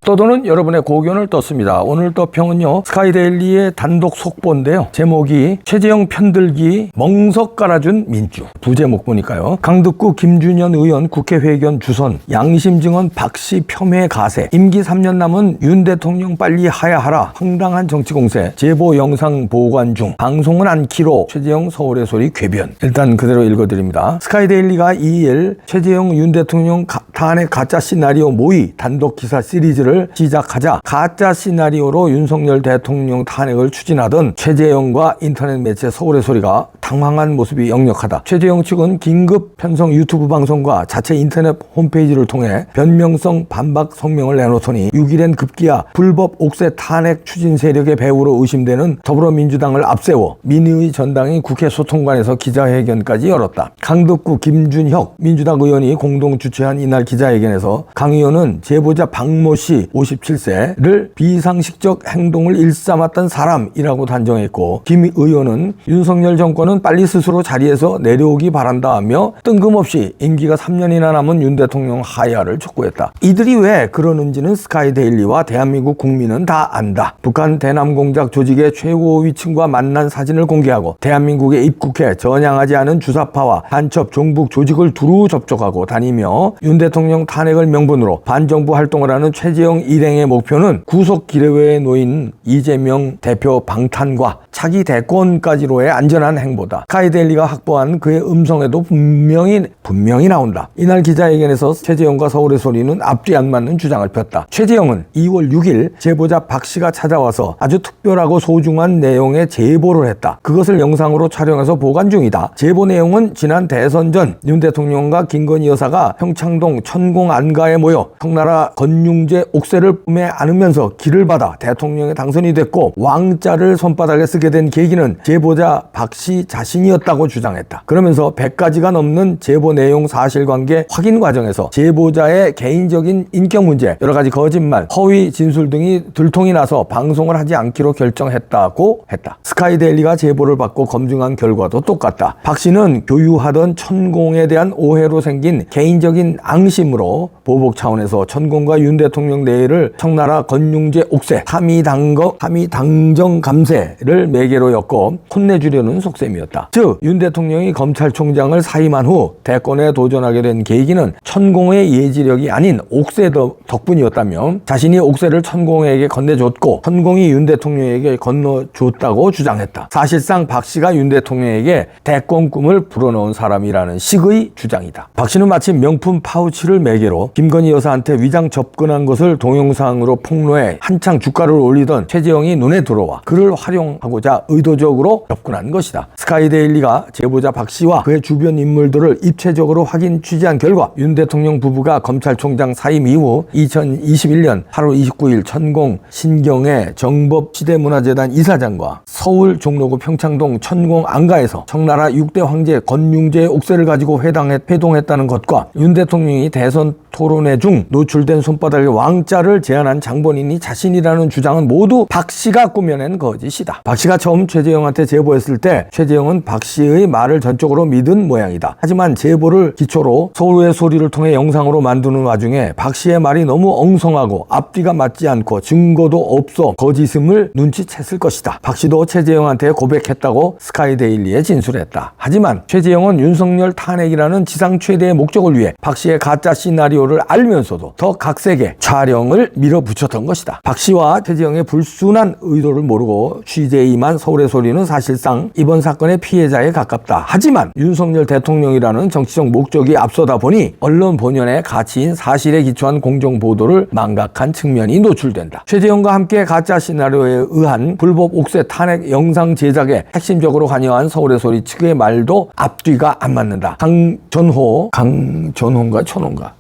떠도는 여러분의 고견을 떴습니다. 오늘 떠평은요, 스카이데일리의 단독 속보인데요. 제목이 최재형 편들기 멍석 깔아준 민주. 부제목 보니까요. 강득구 김준현 의원 국회회견 주선, 양심 증언 박씨 폄훼 가세, 임기 3년 남은 윤 대통령 빨리 하야하라, 황당한 정치 공세, 제보 영상 보관 중, 방송은 않기로 최재형 서울의 소리 궤변. 일단 그대로 읽어드립니다. 스카이데일리가 2일 최재형 윤 대통령 탄핵 가짜 시나리오 모의 단독 기사 시리즈를 시작하자 가짜 시나리오로 윤석열 대통령 탄핵을 추진하던 최재형과 인터넷 매체 서울의 소리가 당황한 모습이 역력하다. 최재형 측은 긴급 편성 유튜브 방송과 자체 인터넷 홈페이지를 통해 변명성 반박 성명을 내놓더니 6일엔 급기야 불법 옥새 탄핵 추진 세력의 배후로 의심되는 더불어민주당을 앞세워 민의의 전당이 국회 소통관에서 기자회견까지 열었다. 강득구 김준혁 민주당 의원이 공동 주최한 이날 기자회견에서 강 의원은 제보자 박모 씨 57세를 비상식적 행동을 일삼았던 사람이라고 단정했고, 김 의원은 윤석열 정권은 빨리 스스로 자리에서 내려오기 바란다며 뜬금없이 임기가 3년이나 남은 윤 대통령 하야를 촉구했다. 이들이 왜 그러는지는 스카이데일리와 대한민국 국민은 다 안다. 북한 대남공작 조직의 최고위층과 만난 사진을 공개하고 대한민국에 입국해 전향하지 않은 주사파와 간첩 종북 조직을 두루 접촉하고 다니며 윤 대통령 탄핵을 명분으로 반정부 활동을 하는 최재형 일행의 목표는 구속 기뢰회에 놓인 이재명 대표 방탄과 차기 대권까지로의 안전한 행보다. 스카이데일리가 확보한 그의 음성에도 분명히 나온다. 이날 기자회견에서 최재형과 서울의 소리는 앞뒤 안 맞는 주장을 폈다. 최재형은 2월 6일 제보자 박 씨가 찾아와서 아주 특별하고 소중한 내용의 제보를 했다. 그것을 영상으로 촬영해서 보관 중이다. 제보 내용은 지난 대선 전 윤 대통령과 김건희 여사가 평창동 천공 안가에 모여 청나라 건융제 옥새를 꿈에 안으면서 길을 받아 대통령에 당선이 됐고 왕자를 손바닥에 쓰게 된 계기는 제보자 박 씨 자신이었다고 주장했다. 그러면서 100가지가 넘는 제보 내용 사실관계 확인 과정에서 제보자의 개인적인 인격 문제, 여러 가지 거짓말, 허위 진술 등이 들통이 나서 방송을 하지 않기로 결정했다고 했다. 스카이데일리가 제보를 받고 검증한 결과도 똑같다. 박 씨는 교유하던 천공에 대한 오해로 생긴 개인적인 앙심으로 보복 차원에서 천공과 윤 대통령 내일을 청나라 건융제 옥새 함의당정 감세를 매개로 엮어 혼내주려는 속셈이었다. 즉 윤 대통령이 검찰총장을 사임한 후 대권에 도전하게 된 계기는 천공의 예지력이 아닌 옥새 덕분이었다며 자신이 옥새를 천공에게 건네줬고 천공이 윤 대통령에게 건너줬다고 주장했다. 사실상 박 씨가 윤 대통령에게 대권 꿈을 불어넣은 사람이라는 식의 주장이다. 박 씨는 마치 명품 파우치를 매개로 김건희 여사한테 위장 접근한 것을 동영상으로 폭로해 한창 주가를 올리던 최재형이 눈에 들어와 그를 활용하고자 의도적으로 접근한 것이다. 스카이데일리가 제보자 박 씨와 그의 주변 인물들을 입체적으로 확인 취재한 결과 윤 대통령 부부가 검찰총장 사임 이후 2021년 8월 29일 천공 신경의 정법시대문화재단 이사장과 서울 종로구 평창동 천공 안가에서 청나라 6대 황제 건융제 옥새를 가지고 회동했다는 것과 윤 대통령이 대선 토론회 중 노출된 손바닥에 왕자를 제안한 장본인이 자신이라는 주장은 모두 박 씨가 꾸며낸 거짓이다. 박 씨가 처음 최재형한테 제보했을 때 최재형은 박 씨의 말을 전적으로 믿은 모양이다. 하지만 제보를 기초로 서울의 소리를 통해 영상으로 만드는 와중에 박 씨의 말이 너무 엉성하고 앞뒤가 맞지 않고 증거도 없어 거짓임을 눈치챘을 것이다. 박 씨도 최재형한테 고백했다고 스카이데일리에 진술했다. 하지만 최재형은 윤석열 탄핵이라는 지상 최대의 목적을 위해 박 씨의 가짜 시나리오를 알면서도 더 각색의 촬영을 밀어붙였던 것이다. 박 씨와 최재형의 불순한 의도를 모르고 취재에 임한 서울의 소리는 사실상 이번 사건의 피해자에 가깝다. 하지만 윤석열 대통령이라는 정치적 목적이 앞서다 보니 언론 본연의 가치인 사실에 기초한 공정보도를 망각한 측면이 노출된다. 최재형과 함께 가짜 시나리오에 의한 불법 옥새 탄핵 영상 제작에 핵심적으로 관여한 서울의 소리 측의 말도 앞뒤가 안 맞는다. 강전호인가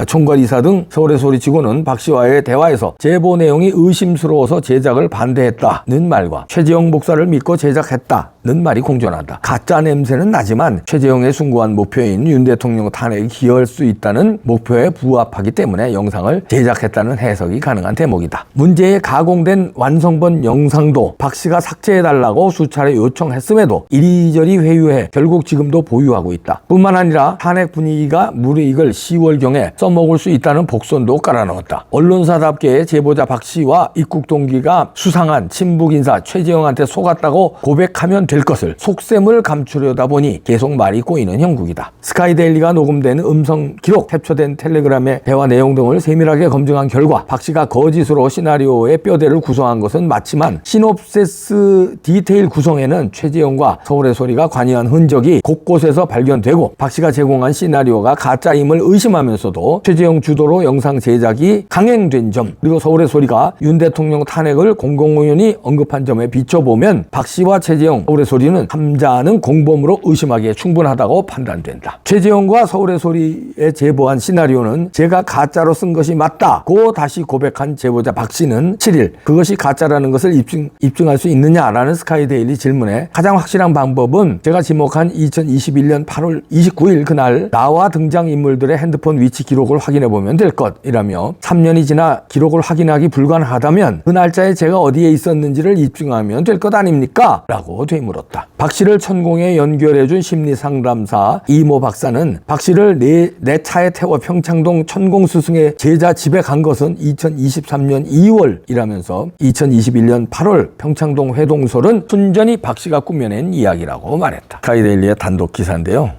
총괄이사 등 서울의 소리 직원은 박 씨와의 대화에서 제보 내용이 의심스러워서 제작을 반대했다는 말과 최재형 목사를 믿고 제작했다는 말이 공존한다. 가짜 냄새는 나지만 최재형의 숭고한 목표인 윤 대통령 탄핵에 기여할 수 있다는 목표에 부합하기 때문에 영상을 제작했다는 해석이 가능한 대목이다. 문제의 가공된 완성본 영상도 박 씨가 삭제해달라고 수차례 요청했음에도 이리저리 회유해 결국 지금도 보유하고 있다. 뿐만 아니라 탄핵 분위기가 무르익을 10월경에 써먹을 수 있다는 복선도 깔아넣었다. 언론사답게 제보자 박 씨와 입국 동기가 수상한 친북 인사 최재형한테 속았다고 고백하면 될 것을 속셈을 감추려다 보니 계속 말이 꼬이는 형국이다. 스카이데일리가 녹음된 음성 기록, 캡처된 텔레그램의 대화 내용 등을 세밀하게 검증한 결과 박 씨가 거짓으로 시나리오의 뼈대를 구성한 것은 맞지만 시놉시스 디테일 구성에는 최재형과 서울의 소리가 관여한 흔적이 곳곳에서 발견되고 박 씨가 제공한 시나리오가 가짜임을 의심하면서도 최재형 주도로 영상 제작이 강행된 점, 그리고 서울의 소리가 윤 대통령 탄핵을 공공의원이 언급한 점에 비춰보면 박 씨와 최재형, 서울의 소리는 함자하는 공범으로 의심하기에 충분하다고 판단된다. 최재형과 서울의 소리에 제보한 시나리오는 제가 가짜로 쓴 것이 맞다고 다시 고백한 제보자 박 씨는 7일 그것이 가짜라는 것을 입증할 수 있느냐라는 스카이데일리 질문에 가장 확실한 방법은 제가 지목한 2021년 8월 29일 그날 나와 등장인물들의 핸드폰 위치 기록을 확인해보면 될 것이라며 3년이 지나 기록을 확인하기 불가능하다면 그 날짜에 제가 어디에 있었는지를 입증하면 될 것 아닙니까? 라고 되물었다. 박 씨를 천공에 연결해준 심리상담사 이모 박사는 박 씨를 내 차에 태워 평창동 천공스승의 제자 집에 간 것은 2023년 2월이라면서 2021년 8월 평창동 회동설은 순전히 박 씨가 꾸며낸 이야기라고 말했다. 스카이데일리의 단독 기사인데요.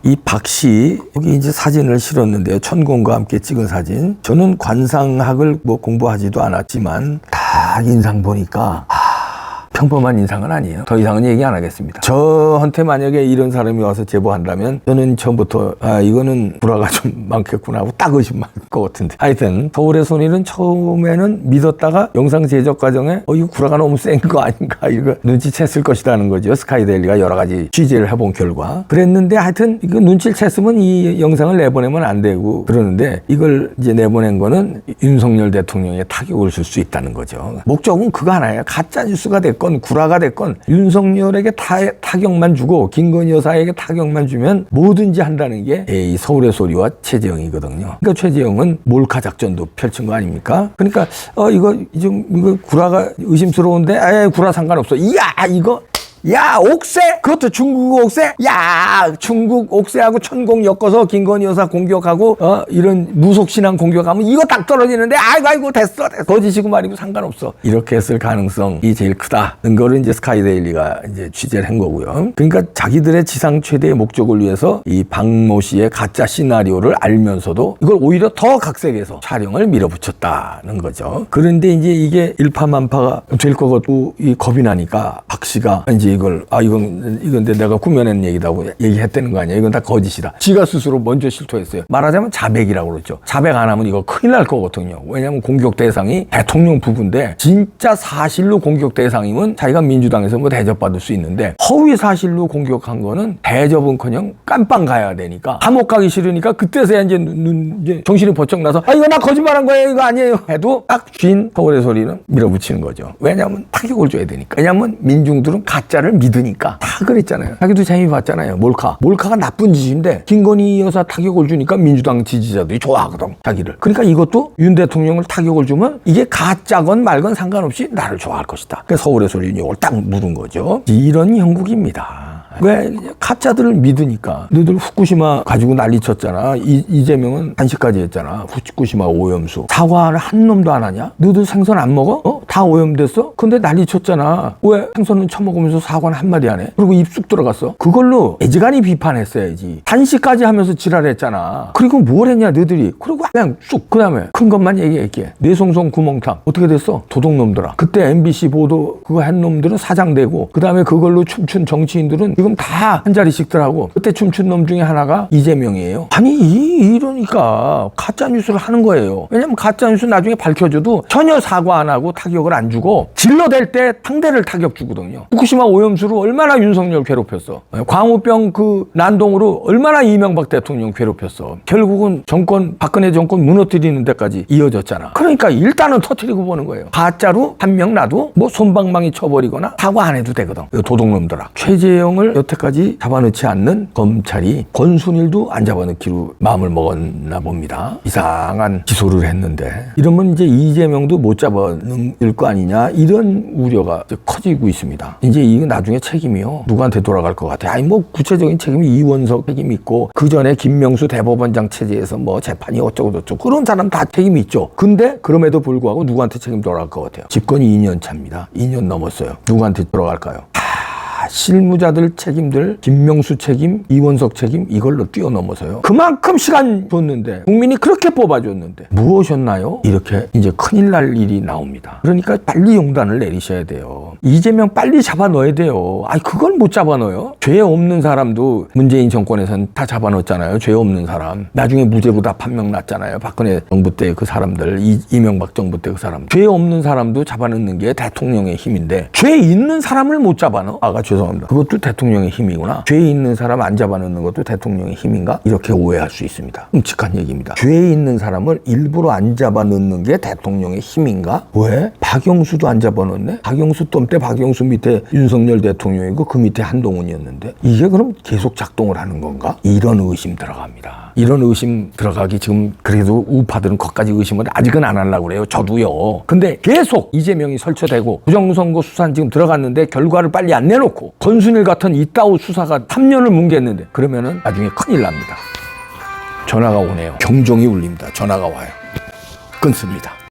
이 박 씨 여기 이제 사진을 실었는데요. 천공과 함께 찍은 사진. 저는 관상학을 공부하지도 않았지만 다 인상 보니까 평범한 인상은 아니에요. 더 이상은 얘기 안 하겠습니다. 저한테 만약에 이런 사람이 와서 제보한다면 저는 처음부터 이거는 불화가 좀 많겠구나 하고 딱 의심할 것 같은데, 하여튼 서울의 소리는 처음에는 믿었다가 영상 제작 과정에 이거 불화가 너무 센 거 아닌가 이거 눈치챘을 것이라는 거죠. 스카이데일리가 여러 가지 취재를 해본 결과 그랬는데, 하여튼 이거 눈치를 챘으면 이 영상을 내보내면 안 되고 그러는데 이걸 이제 내보낸 거는 윤석열 대통령의 타격을 줄 수 있다는 거죠. 목적은 그거 하나예요. 가짜 뉴스가 됐건 구라가 됐건 윤석열에게 타격만 주고 김건희 여사에게 타격만 주면 뭐든지 한다는 게 이 서울의 소리와 최재형이거든요. 그러니까 최재형은 몰카 작전도 펼친 거 아닙니까? 그러니까 이거 구라가 의심스러운데 구라 상관없어. 야, 옥새? 그것도 중국 옥새? 야, 중국 옥새하고 천공 엮어서 김건희 여사 공격하고, 이런 무속신앙 공격하면 이거 딱 떨어지는데, 아이고, 됐어. 거짓이고 말이고 상관없어. 이렇게 했을 가능성이 제일 크다는 거를 이제 스카이데일리가 이제 취재를 한 거고요. 그러니까 자기들의 지상 최대의 목적을 위해서 이 박모 씨의 가짜 시나리오를 알면서도 이걸 오히려 더 각색해서 촬영을 밀어붙였다는 거죠. 그런데 이제 이게 일파만파가 될 것 같고, 이 겁이 나니까 박 씨가 이제 이건 내가 꾸며낸 얘기다고 얘기했다는 거 아니야. 이건 다 거짓이다. 지가 스스로 먼저 실토했어요. 말하자면 자백이라고 그러죠. 자백 안 하면 이거 큰일 날 거거든요. 왜냐하면 공격 대상이 대통령 부부인데 진짜 사실로 공격 대상이면 자기가 민주당에서 대접받을 수 있는데 허위 사실로 공격한 거는 대접은커녕 깜빵 가야 되니까 감옥 가기 싫으니까 그때서야 이제 정신이 번쩍 나서 이거 나 거짓말한 거예요. 이거 아니에요. 해도 딱 쥔 서울의 소리는 밀어붙이는 거죠. 왜냐하면 타격을 줘야 되니까. 왜냐하면 민중들은 가짜를 믿으니까. 다 그랬잖아요. 자기도 재미 봤잖아요. 몰카가 나쁜 짓인데 김건희 여사 타격을 주니까 민주당 지지자들이 좋아하거든, 자기를. 그러니까 이것도 윤 대통령을 타격을 주면 이게 가짜건 말건 상관없이 나를 좋아할 것이다. 그래서 서울의 소리는 이걸 딱 물은 거죠. 이런 형국입니다. 왜? 가짜들을 믿으니까. 너희들 후쿠시마 가지고 난리 쳤잖아. 이재명은 한시까지 했잖아. 후쿠시마 오염수. 사과를 한 놈도 안 하냐? 너희들 생선 안 먹어? 다 오염됐어? 근데 난리 쳤잖아. 왜? 생선은 처먹으면서 사과는 한마디 안 해? 그리고 입쑥 들어갔어. 그걸로 애지간히 비판했어야지. 한시까지 하면서 지랄했잖아. 그리고 뭘 했냐 너희들이. 그리고 그냥 쑥. 그 다음에 큰 것만 얘기할게. 뇌송송 구멍탕. 어떻게 됐어? 도둑놈들아. 그때 MBC 보도 그거 한 놈들은 사장되고, 그 다음에 그걸로 춤춘 정치인들은 지금 다 한 자리씩들하고, 그때 춤춘 놈 중에 하나가 이재명이에요. 아니 이러니까 가짜뉴스를 하는 거예요. 왜냐면 가짜뉴스 나중에 밝혀져도 전혀 사과 안 하고 타격을 안 주고 질러댈 때 상대를 타격 주거든요. 후쿠시마 오염수로 얼마나 윤석열 괴롭혔어. 광우병 그 난동으로 얼마나 이명박 대통령 괴롭혔어. 결국은 박근혜 정권 무너뜨리는 데까지 이어졌잖아. 그러니까 일단은 터뜨리고 보는 거예요. 가짜로 한 명 놔도 손방망이 쳐버리거나 사과 안 해도 되거든. 도둑놈들아. 최재형을 여태까지 잡아넣지 않는 검찰이 권순일도 안 잡아넣기로 마음을 먹었나 봅니다. 이상한 기소를 했는데, 이러면 이제 이재명도 못 잡아넣을 거 아니냐 이런 우려가 이제 커지고 있습니다. 이제 이거 나중에 책임이요 누구한테 돌아갈 것 같아요. 아니 뭐 구체적인 책임이 이원석 책임이 있고 그 전에 김명수 대법원장 체제에서 뭐 재판이 어쩌고 저쩌고 그런 사람 다 책임이 있죠. 근데 그럼에도 불구하고 누구한테 책임 돌아갈 것 같아요. 집권이 2년 차입니다. 2년 넘었어요. 누구한테 돌아갈까요? 실무자들 책임들, 김명수 책임, 이원석 책임 이걸로 뛰어넘어서요. 그만큼 시간 줬는데 국민이 그렇게 뽑아줬는데 무엇이었나요? 이렇게 이제 큰일 날 일이 나옵니다. 그러니까 빨리 용단을 내리셔야 돼요. 이재명 빨리 잡아 넣어야 돼요. 아니 그걸 못 잡아 넣어요? 죄 없는 사람도 문재인 정권에서는 다 잡아 넣었잖아요. 죄 없는 사람. 나중에 무죄보다 판명 났잖아요. 박근혜 정부 때 그 사람들, 이명박 정부 때 그 사람. 죄 없는 사람도 잡아 넣는 게 대통령의 힘인데 죄 있는 사람을 못 잡아 넣어? 죄송합니다. 그것도 대통령의 힘이구나. 죄 있는 사람 안 잡아넣는 것도 대통령의 힘인가? 이렇게 오해할 수 있습니다. 끔찍한 얘기입니다. 죄 있는 사람을 일부러 안 잡아넣는 게 대통령의 힘인가? 왜? 박영수도 안 잡아넣네? 박영수 때 박영수 밑에 윤석열 대통령이고 그 밑에 한동훈이었는데 이게 그럼 계속 작동을 하는 건가? 이런 의심 들어갑니다. 이런 의심 들어가기 지금 그래도 우파들은 거기까지 의심을 아직은 안 하려고 그래요. 저도요. 근데 계속 이재명이 설쳐되고 부정선거 수사는 지금 들어갔는데 결과를 빨리 안 내놓고 권순일 같은 이따오 수사가 3년을 뭉갰는데 그러면은 나중에 큰일 납니다. 전화가 오네요. 경종이 울립니다. 전화가 와요. 끊습니다.